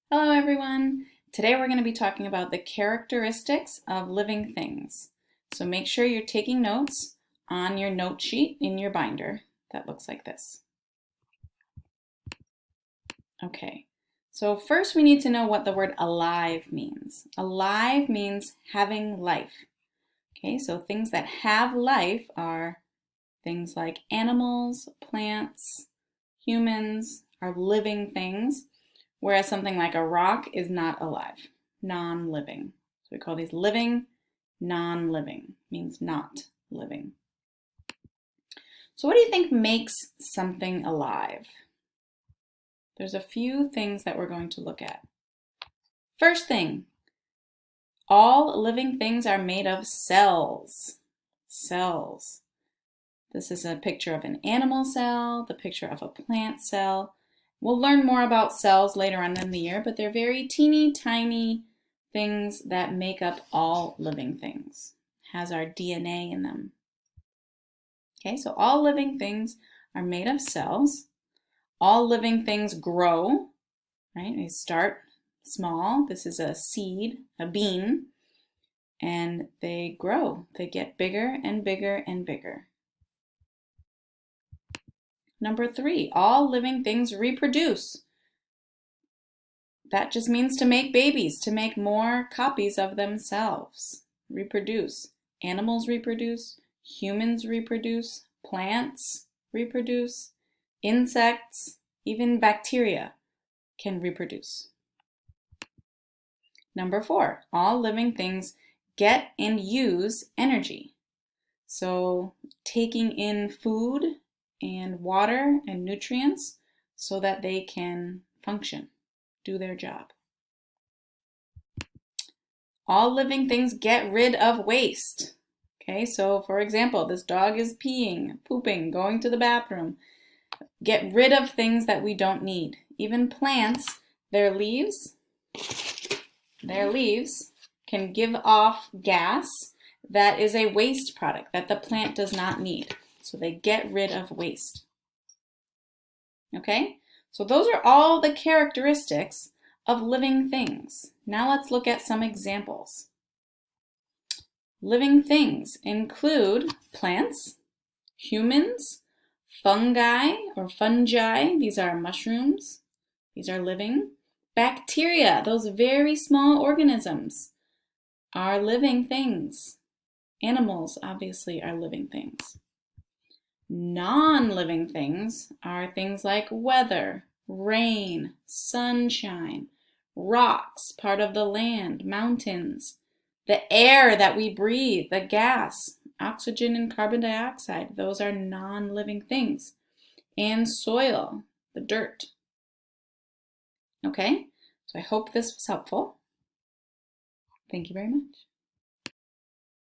Hello everyone! Today we're going to be talking about the characteristics of living things. So make sure you're taking notes on your note sheet in your binder that looks like this. Okay, so first we need to know what the word alive means. Alive means having life. Okay, so things that have life are things like animals, plants, humans are living things. Whereas something like a rock is not alive, non-living. So we call these living, non-living, means not living. So what do you think makes something alive? There's a few things that we're going to look at. First thing, all living things are made of cells. Cells. This is a picture of an animal cell, the picture of a plant cell. We'll learn more about cells later on in the year, but they're very teeny tiny things that make up all living things. It has our DNA in them. Okay, so all living things are made of cells. All living things grow, right? They start small. This is a seed, a bean, and they grow. They get bigger and bigger and bigger. Number 3, all living things reproduce. That just means to make babies, to make more copies of themselves. Reproduce. Animals reproduce, humans reproduce, plants reproduce, insects, even bacteria can reproduce. Number 4, all living things get and use energy. So taking in food and water and nutrients so that they can function, do their job. All living things get rid of waste. Okay, so for example, this dog is peeing, pooping, going to the bathroom. Get rid of things that we don't need. Even plants, their leaves can give off gas that is a waste product that the plant does not need. So they get rid of waste. Okay, so those are all the characteristics of living things. Now let's look at some examples. Living things include plants, humans, fungi or fungi, these are mushrooms, these are living. Bacteria, those very small organisms, are living things. Animals obviously are living things. Non-living things are things like weather, rain, sunshine, rocks, part of the land, mountains, the air that we breathe, the gas, oxygen and carbon dioxide, those are non-living things. And soil, the dirt. Okay, so I hope this was helpful. Thank you very much.